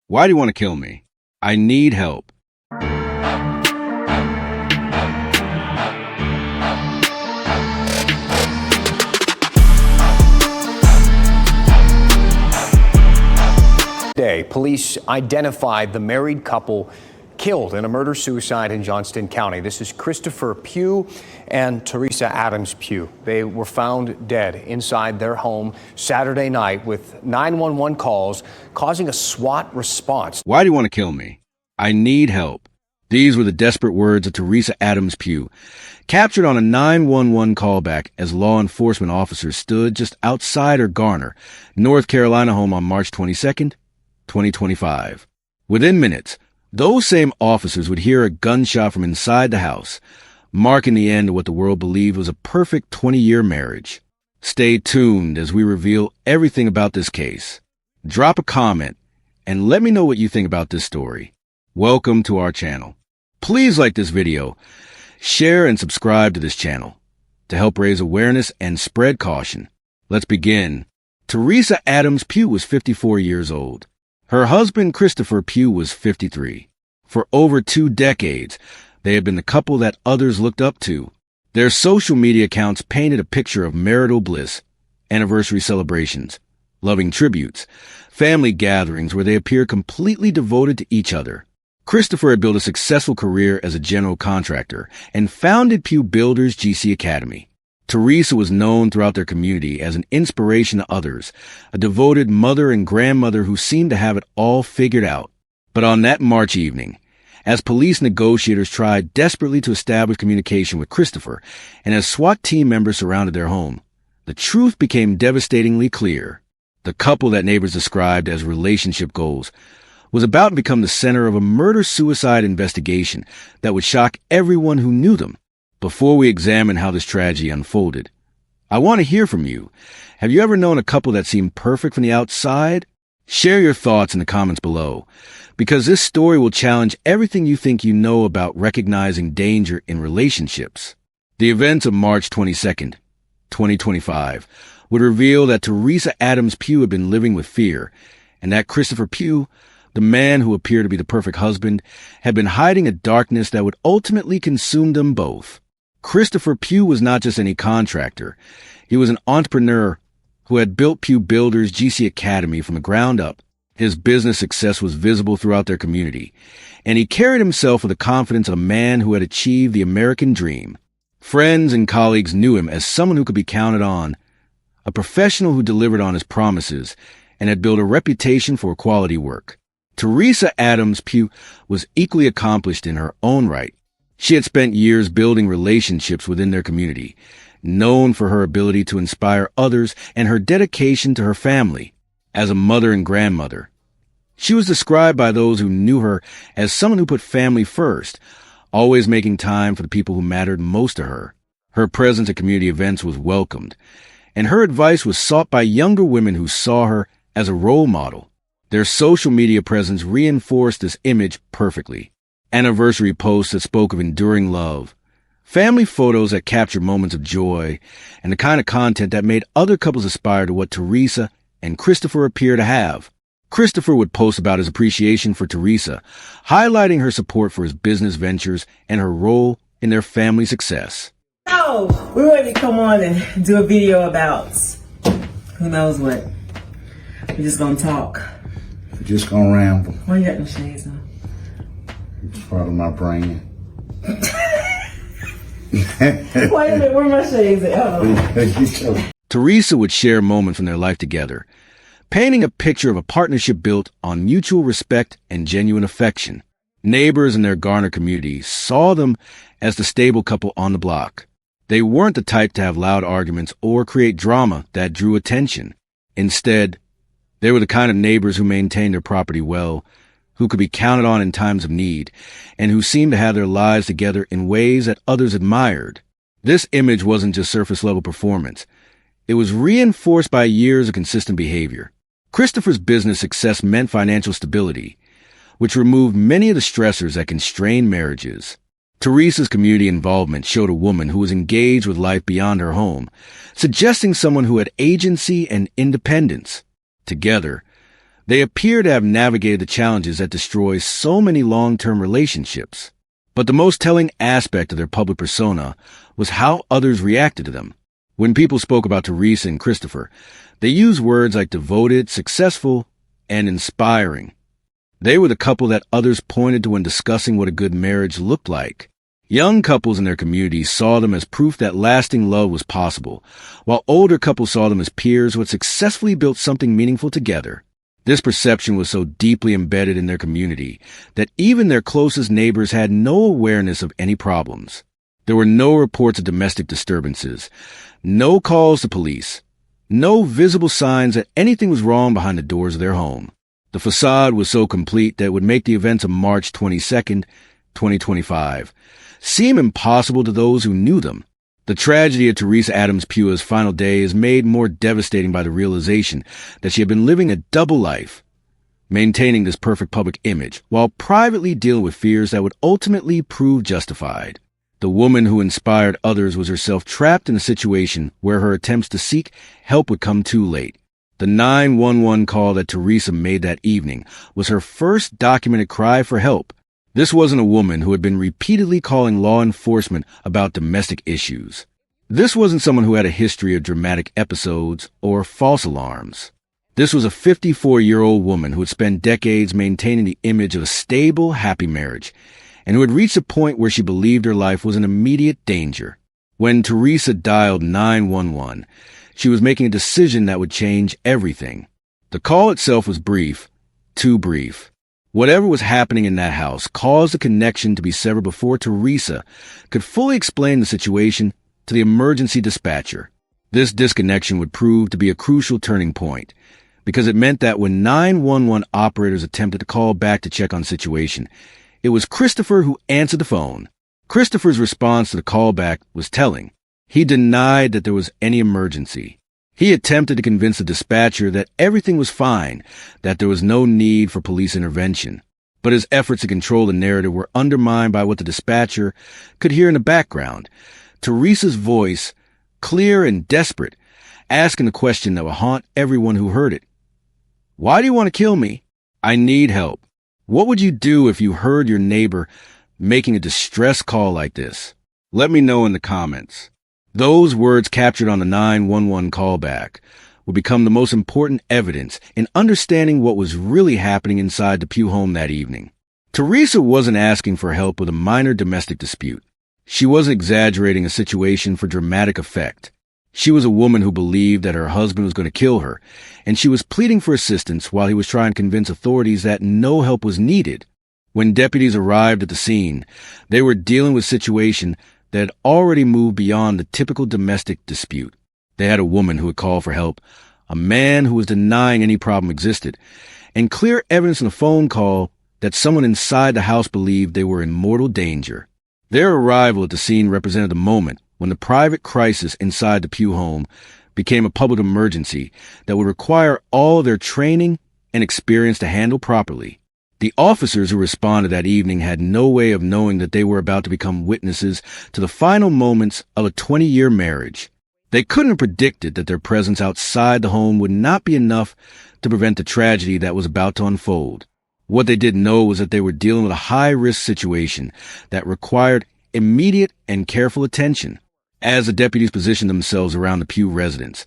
Why do you want to kill me? I need help. Today, police identified the married couple killed in a murder-suicide in Johnston County. This is Christopher Pugh and Teresa Adams-Pugh. They were found dead inside their home Saturday night with 911 calls causing a SWAT response. Why do you want to kill me? I need help. These were the desperate words of Teresa Adams-Pugh, captured on a 911 callback as law enforcement officers stood just outside her Garner, North Carolina home on March 22nd, 2025. Within minutes, those same officers would hear a gunshot from inside the house, marking the end of what the world believed was a perfect 20-year marriage. Stay tuned as we reveal everything about this case. Drop a comment and let me know what you think about this story. Welcome to our channel. Please like this video, share and subscribe to this channel to help raise awareness and spread caution. Let's begin. Teresa Adams-Pugh was 54 years old. Her husband, Christopher Pugh, was 53. For over 2 decades, they had been the couple that others looked up to. Their social media accounts painted a picture of marital bliss, anniversary celebrations, loving tributes, family gatherings where they appeared completely devoted to each other. Christopher had built a successful career as a general contractor and founded Pugh Builders GC Academy. Teresa was known throughout their community as an inspiration to others, a devoted mother and grandmother who seemed to have it all figured out. But on that March evening, as police negotiators tried desperately to establish communication with Christopher, and as SWAT team members surrounded their home, the truth became devastatingly clear. The couple that neighbors described as relationship goals was about to become the center of a murder-suicide investigation that would shock everyone who knew them. Before we examine how this tragedy unfolded, I want to hear from you. Have you ever known a couple that seemed perfect from the outside? Share your thoughts in the comments below, because this story will challenge everything you think you know about recognizing danger in relationships. The events of March 22nd, 2025, would reveal that Teresa Adams-Pugh had been living with fear, and that Christopher Pugh, the man who appeared to be the perfect husband, had been hiding a darkness that would ultimately consume them both. Christopher Pugh was not just any contractor. He was an entrepreneur who had built Pugh Builders GC Academy from the ground up. His business success was visible throughout their community, and he carried himself with the confidence of a man who had achieved the American dream. Friends and colleagues knew him as someone who could be counted on, a professional who delivered on his promises, and had built a reputation for quality work. Teresa Adams-Pugh was equally accomplished in her own right. She had spent years building relationships within their community, known for her ability to inspire others and her dedication to her family. As a mother and grandmother, she was described by those who knew her as someone who put family first, always making time for the people who mattered most to her. Her presence at community events was welcomed, and her advice was sought by younger women who saw her as a role model. Their social media presence reinforced this image perfectly. Anniversary posts that spoke of enduring love, family photos that captured moments of joy, and the kind of content that made other couples aspire to what Teresa and Christopher appear to have. Christopher would post about his appreciation for Teresa, highlighting her support for his business ventures and her role in their family success. So, we're ready to come on and do a video about who knows what. We're just gonna talk. We're just gonna ramble. Why you got no shades on? It's part of my brand. Wait a minute, where are my shades at? Teresa would share moments from their life together, painting a picture of a partnership built on mutual respect and genuine affection. Neighbors in their Garner community saw them as the stable couple on the block. They weren't the type to have loud arguments or create drama that drew attention. Instead, they were the kind of neighbors who maintained their property well, who could be counted on in times of need, and who seemed to have their lives together in ways that others admired. This image wasn't just surface-level performance. It was reinforced by years of consistent behavior. Christopher's business success meant financial stability, which removed many of the stressors that constrain marriages. Teresa's community involvement showed a woman who was engaged with life beyond her home, suggesting someone who had agency and independence. Together, They appear to have navigated the challenges that destroy so many long-term relationships. But the most telling aspect of their public persona was how others reacted to them. When people spoke about Teresa and Christopher, they used words like devoted, successful, and inspiring. They were the couple that others pointed to when discussing what a good marriage looked like. Young couples in their communities saw them as proof that lasting love was possible, while older couples saw them as peers who had successfully built something meaningful together. This perception was so deeply embedded in their community that even their closest neighbors had no awareness of any problems. There were no reports of domestic disturbances, no calls to police, no visible signs that anything was wrong behind the doors of their home. The facade was so complete that it would make the events of March 22nd, 2025, seem impossible to those who knew them. The tragedy of Teresa Adams-Pugh's final day is made more devastating by the realization that she had been living a double life, maintaining this perfect public image while privately dealing with fears that would ultimately prove justified. The woman who inspired others was herself trapped in a situation where her attempts to seek help would come too late. The 911 call that Teresa made that evening was her first documented cry for help. This wasn't a woman who had been repeatedly calling law enforcement about domestic issues. This wasn't someone who had a history of dramatic episodes or false alarms. This was a 54-year-old woman who had spent decades maintaining the image of a stable, happy marriage, and who had reached a point where she believed her life was in immediate danger. When Teresa dialed 911, she was making a decision that would change everything. The call itself was brief, too brief. Whatever was happening in that house caused the connection to be severed before Teresa could fully explain the situation to the emergency dispatcher. This disconnection would prove to be a crucial turning point, because it meant that when 911 operators attempted to call back to check on the situation, it was Christopher who answered the phone. Christopher's response to the callback was telling. He denied that there was any emergency. He attempted to convince the dispatcher that everything was fine, that there was no need for police intervention. But his efforts to control the narrative were undermined by what the dispatcher could hear in the background. Teresa's voice, clear and desperate, asking the question that would haunt everyone who heard it. Why do you want to kill me? I need help. What would you do if you heard your neighbor making a distress call like this? Let me know in the comments. Those words captured on the 911 callback would become the most important evidence in understanding what was really happening inside the Pugh home that evening. Teresa wasn't asking for help with a minor domestic dispute. She wasn't exaggerating a situation for dramatic effect. She was a woman who believed that her husband was going to kill her, and she was pleading for assistance while he was trying to convince authorities that no help was needed. When deputies arrived at the scene, they were dealing with a situation that had already moved beyond the typical domestic dispute. They had a woman who had called for help, a man who was denying any problem existed, and clear evidence in the phone call that someone inside the house believed they were in mortal danger. Their arrival at the scene represented the moment when the private crisis inside the Pugh home became a public emergency that would require all of their training and experience to handle properly. The officers who responded that evening had no way of knowing that they were about to become witnesses to the final moments of a 20-year marriage. They couldn't have predicted that their presence outside the home would not be enough to prevent the tragedy that was about to unfold. What they did know was that they were dealing with a high-risk situation that required immediate and careful attention. As the deputies positioned themselves around the Pugh residence,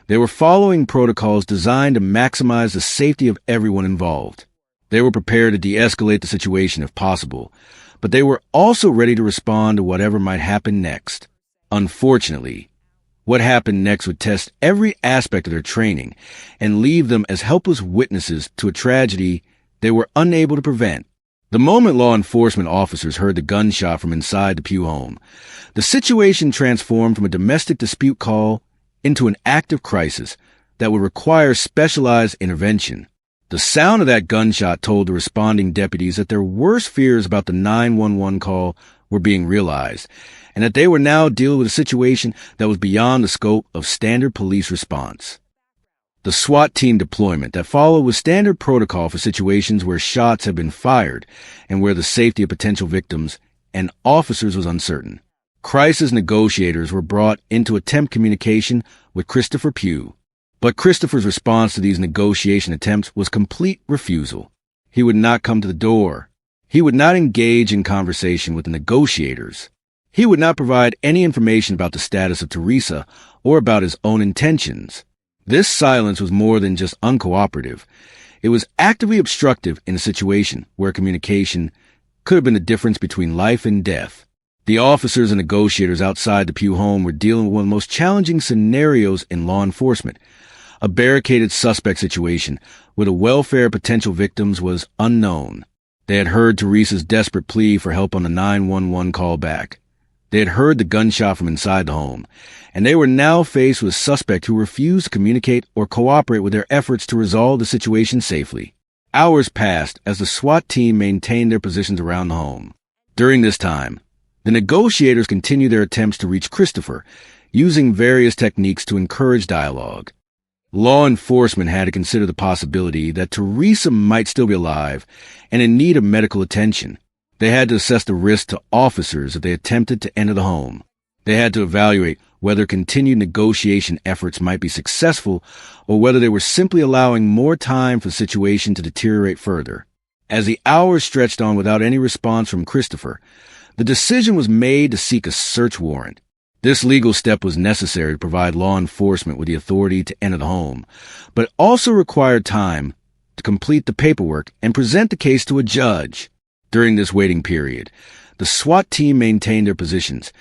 they were following protocols designed to maximize the safety of everyone involved. They were prepared to de-escalate the situation if possible, but they were also ready to respond to whatever might happen next. Unfortunately, what happened next would test every aspect of their training and leave them as helpless witnesses to a tragedy they were unable to prevent. The moment law enforcement officers heard the gunshot from inside the Pugh home, the situation transformed from a domestic dispute call into an active crisis that would require specialized intervention. The sound of that gunshot told the responding deputies that their worst fears about the 911 call were being realized, and that they were now dealing with a situation that was beyond the scope of standard police response. The SWAT team deployment that followed was standard protocol for situations where shots had been fired and where the safety of potential victims and officers was uncertain. Crisis negotiators were brought in to attempt communication with Christopher Pugh. But Christopher's response to these negotiation attempts was complete refusal. He would not come to the door. He would not engage in conversation with the negotiators. He would not provide any information about the status of Teresa or about his own intentions. This silence was more than just uncooperative. It was actively obstructive in a situation where communication could have been the difference between life and death. The officers and negotiators outside the Pugh home were dealing with one of the most challenging scenarios in law enforcement. A barricaded suspect situation where the welfare of potential victims was unknown. They had heard Teresa's desperate plea for help on the 911 call back. They had heard the gunshot from inside the home, and they were now faced with a suspect who refused to communicate or cooperate with their efforts to resolve the situation safely. Hours passed as the SWAT team maintained their positions around the home. During this time, the negotiators continued their attempts to reach Christopher, using various techniques to encourage dialogue. Law enforcement had to consider the possibility that Teresa might still be alive and in need of medical attention. They had to assess the risk to officers if they attempted to enter the home. They had to evaluate whether continued negotiation efforts might be successful or whether they were simply allowing more time for the situation to deteriorate further. As the hours stretched on without any response from Christopher, the decision was made to seek a search warrant. This legal step was necessary to provide law enforcement with the authority to enter the home, but it also required time to complete the paperwork and present the case to a judge. During this waiting period, the SWAT team maintained their positions,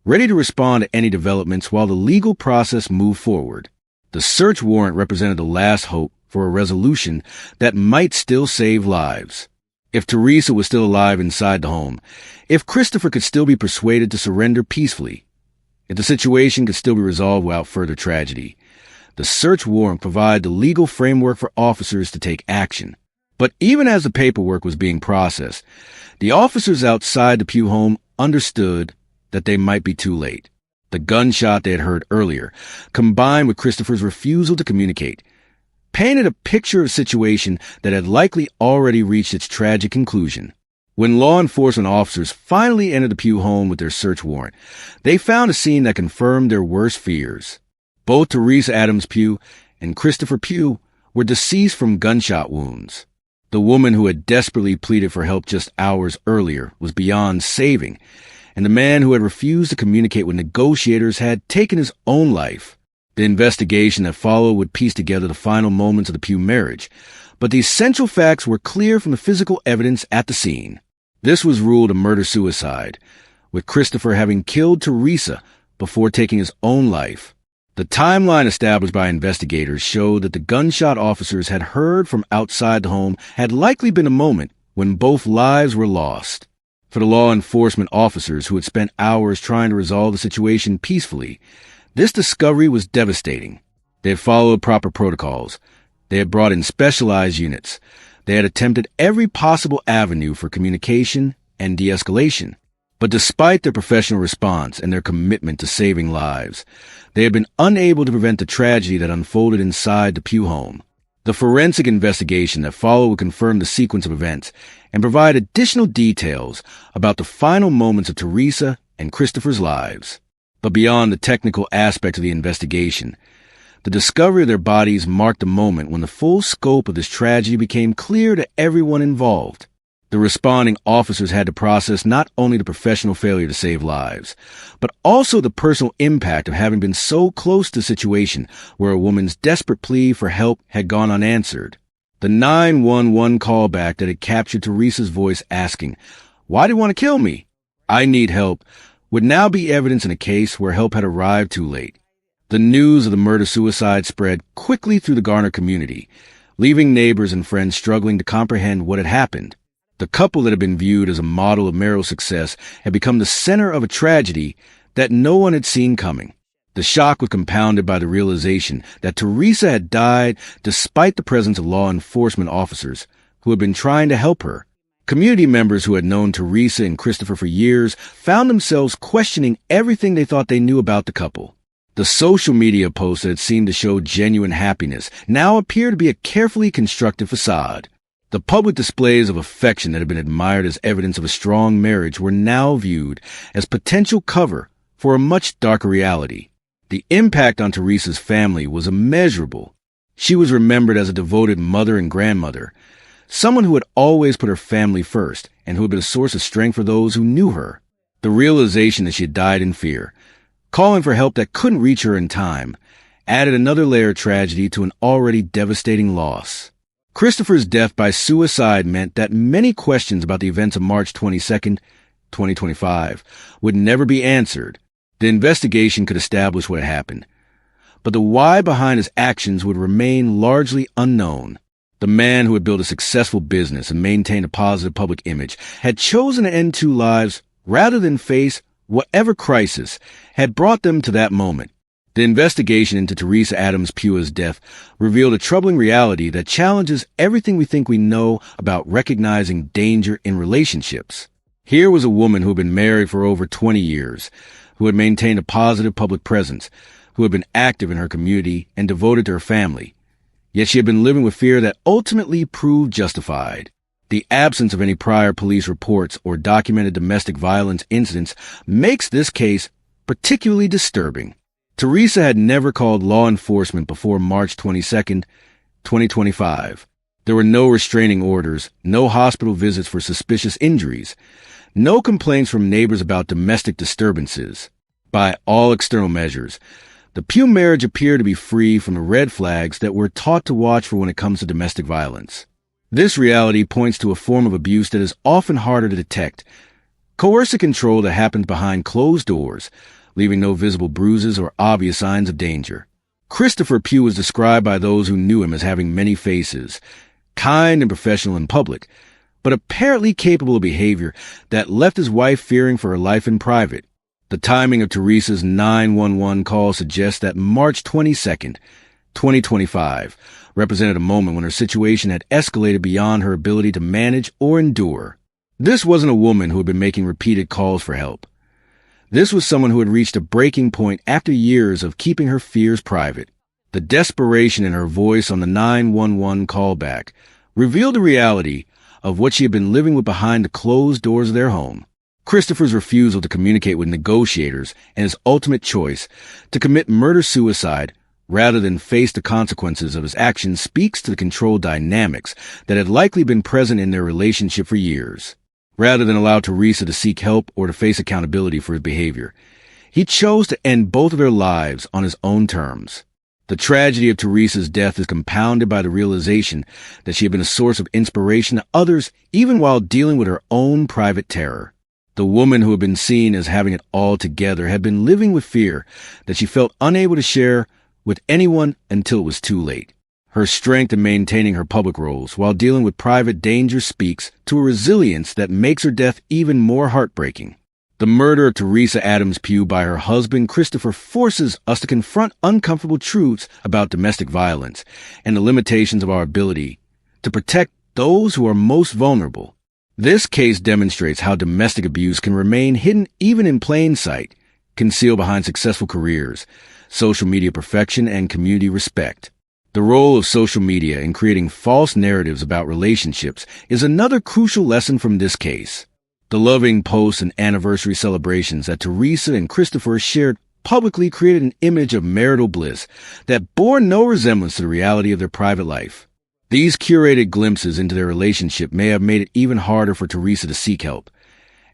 ready to respond to any developments while the legal process moved forward. The search warrant represented the last hope for a resolution that might still save lives. If Teresa was still alive inside the home, if Christopher could still be persuaded to surrender peacefully, if the situation could still be resolved without further tragedy, the search warrant provided the legal framework for officers to take action. But even as the paperwork was being processed, the officers outside the Pugh home understood that they might be too late. The gunshot they had heard earlier, combined with Christopher's refusal to communicate, painted a picture of a situation that had likely already reached its tragic conclusion. When law enforcement officers finally entered the Pugh home with their search warrant, they found a scene that confirmed their worst fears. Both Teresa Adams-Pugh and Christopher Pugh were deceased from gunshot wounds. The woman who had desperately pleaded for help just hours earlier was beyond saving, and the man who had refused to communicate with negotiators had taken his own life. The investigation that followed would piece together the final moments of the Pugh marriage, but the essential facts were clear from the physical evidence at the scene. This was ruled a murder-suicide, with Christopher having killed Teresa before taking his own life. The timeline established by investigators showed that the gunshot officers had heard from outside the home had likely been a moment when both lives were lost. For the law enforcement officers who had spent hours trying to resolve the situation peacefully, this discovery was devastating. They had followed proper protocols. They had brought in specialized units. They had attempted every possible avenue for communication and de-escalation. But despite their professional response and their commitment to saving lives, they had been unable to prevent the tragedy that unfolded inside the Pugh home. The forensic investigation that followed would confirm the sequence of events and provide additional details about the final moments of Teresa and Christopher's lives. But beyond the technical aspect of the investigation, the discovery of their bodies marked a moment when the full scope of this tragedy became clear to everyone involved. The responding officers had to process not only the professional failure to save lives, but also the personal impact of having been so close to a situation where a woman's desperate plea for help had gone unanswered. The 911 callback that had captured Teresa's voice asking, "Why do you want to kill me? I need help," would now be evidence in a case where help had arrived too late. The news of the murder-suicide spread quickly through the Garner community, leaving neighbors and friends struggling to comprehend what had happened. The couple that had been viewed as a model of marital success had become the center of a tragedy that no one had seen coming. The shock was compounded by the realization that Teresa had died despite the presence of law enforcement officers who had been trying to help her. Community members who had known Teresa and Christopher for years found themselves questioning everything they thought they knew about the couple. The social media posts that had seemed to show genuine happiness now appeared to be a carefully constructed facade. The public displays of affection that had been admired as evidence of a strong marriage were now viewed as potential cover for a much darker reality. The impact on Teresa's family was immeasurable. She was remembered as a devoted mother and grandmother, someone who had always put her family first and who had been a source of strength for those who knew her. The realization that she had died in fear, calling for help that couldn't reach her in time, added another layer of tragedy to an already devastating loss. Christopher's death by suicide meant that many questions about the events of March 22nd, 2025, would never be answered. The investigation could establish what had happened, but the why behind his actions would remain largely unknown. The man who had built a successful business and maintained a positive public image had chosen to end two lives rather than face whatever crisis had brought them to that moment. The investigation into Teresa Adams-Pugh's death revealed a troubling reality that challenges everything we think we know about recognizing danger in relationships. Here was a woman who had been married for over 20 years, who had maintained a positive public presence, who had been active in her community and devoted to her family. Yet she had been living with fear that ultimately proved justified. The absence of any prior police reports or documented domestic violence incidents makes this case particularly disturbing. Teresa had never called law enforcement before March 22nd, 2025. There were no restraining orders, no hospital visits for suspicious injuries, no complaints from neighbors about domestic disturbances. By all external measures, the Pugh marriage appeared to be free from the red flags that we're taught to watch for when it comes to domestic violence. This reality points to a form of abuse that is often harder to detect, coercive control that happens behind closed doors, leaving no visible bruises or obvious signs of danger. Christopher Pugh was described by those who knew him as having many faces, kind and professional in public, but apparently capable of behavior that left his wife fearing for her life in private. The timing of Teresa's 911 call suggests that March 22nd, 2025, represented a moment when her situation had escalated beyond her ability to manage or endure. This wasn't a woman who had been making repeated calls for help. This was someone who had reached a breaking point after years of keeping her fears private. The desperation in her voice on the 911 callback revealed the reality of what she had been living with behind the closed doors of their home. Christopher's refusal to communicate with negotiators and his ultimate choice to commit murder-suicide rather than face the consequences of his actions speaks to the control dynamics that had likely been present in their relationship for years. Rather than allow Teresa to seek help or to face accountability for his behavior, he chose to end both of their lives on his own terms. The tragedy of Teresa's death is compounded by the realization that she had been a source of inspiration to others even while dealing with her own private terror. The woman who had been seen as having it all together had been living with fear that she felt unable to share with anyone until it was too late. Her strength in maintaining her public roles while dealing with private danger speaks to a resilience that makes her death even more heartbreaking. The murder of Teresa Adams-Pugh by her husband Christopher forces us to confront uncomfortable truths about domestic violence and the limitations of our ability to protect those who are most vulnerable. This case demonstrates how domestic abuse can remain hidden even in plain sight, concealed behind successful careers, social media perfection, and community respect. The role of social media in creating false narratives about relationships is another crucial lesson from this case. The loving posts and anniversary celebrations that Teresa and Christopher shared publicly created an image of marital bliss that bore no resemblance to the reality of their private life. These curated glimpses into their relationship may have made it even harder for Teresa to seek help,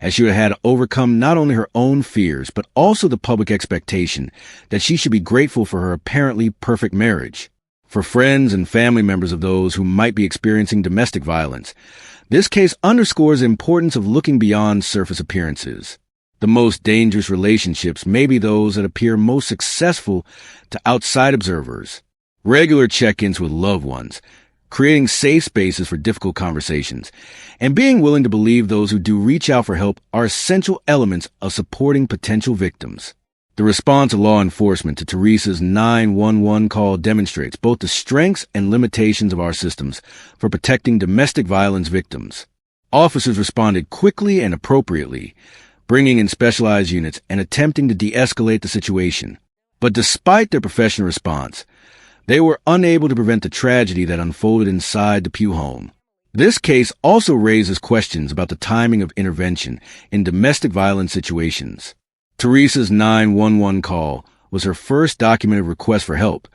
as she would have had to overcome not only her own fears, but also the public expectation that she should be grateful for her apparently perfect marriage. For friends and family members of those who might be experiencing domestic violence, this case underscores the importance of looking beyond surface appearances. The most dangerous relationships may be those that appear most successful to outside observers. Regular check-ins with loved ones, creating safe spaces for difficult conversations, and being willing to believe those who do reach out for help are essential elements of supporting potential victims. The response of law enforcement to Teresa's 911 call demonstrates both the strengths and limitations of our systems for protecting domestic violence victims. Officers responded quickly and appropriately, bringing in specialized units and attempting to de-escalate the situation. But despite their professional response, they were unable to prevent the tragedy that unfolded inside the Pugh home. This case also raises questions about the timing of intervention in domestic violence situations. Teresa's 911 call was her first documented request for help,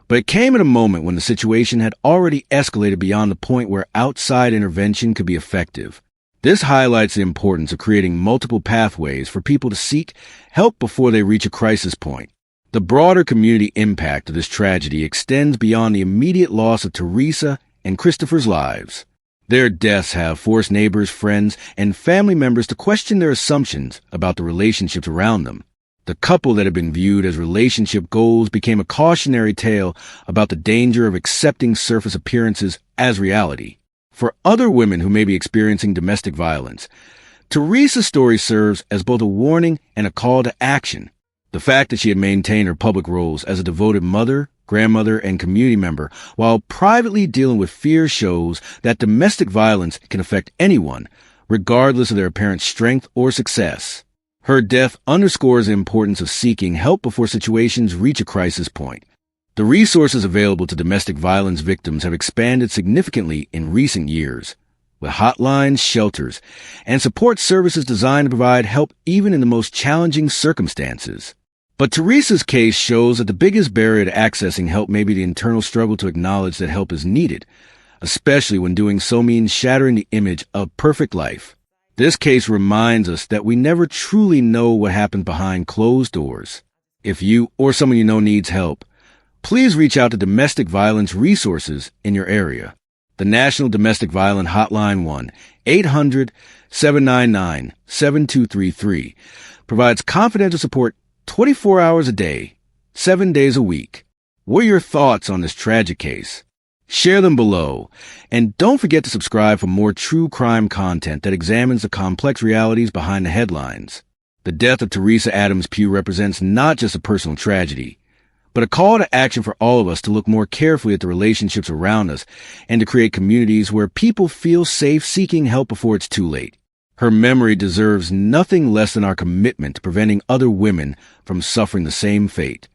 but it came at a moment when the situation had already escalated beyond the point where outside intervention could be effective. This highlights the importance of creating multiple pathways for people to seek help before they reach a crisis point. The broader community impact of this tragedy extends beyond the immediate loss of Teresa and Christopher's lives. Their deaths have forced neighbors, friends, and family members to question their assumptions about the relationships around them. The couple that had been viewed as relationship goals became a cautionary tale about the danger of accepting surface appearances as reality. For other women who may be experiencing domestic violence, Teresa's story serves as both a warning and a call to action. The fact that she had maintained her public roles as a devoted mother, grandmother, and community member while privately dealing with fear shows that domestic violence can affect anyone, regardless of their apparent strength or success. Her death underscores the importance of seeking help before situations reach a crisis point. The resources available to domestic violence victims have expanded significantly in recent years, with hotlines, shelters, and support services designed to provide help even in the most challenging circumstances. But Teresa's case shows that the biggest barrier to accessing help may be the internal struggle to acknowledge that help is needed, especially when doing so means shattering the image of perfect life. This case reminds us that we never truly know what happens behind closed doors. If you or someone you know needs help, please reach out to domestic violence resources in your area. The National Domestic Violence Hotline 1-800-799-7233 provides confidential support 24 hours a day, 7 days a week. What are your thoughts on this tragic case? Share them below, and don't forget to subscribe for more true crime content that examines the complex realities behind the headlines. The death of Teresa Adams-Pugh represents not just a personal tragedy, but a call to action for all of us to look more carefully at the relationships around us and to create communities where people feel safe seeking help before it's too late. Her memory deserves nothing less than our commitment to preventing other women from suffering the same fate.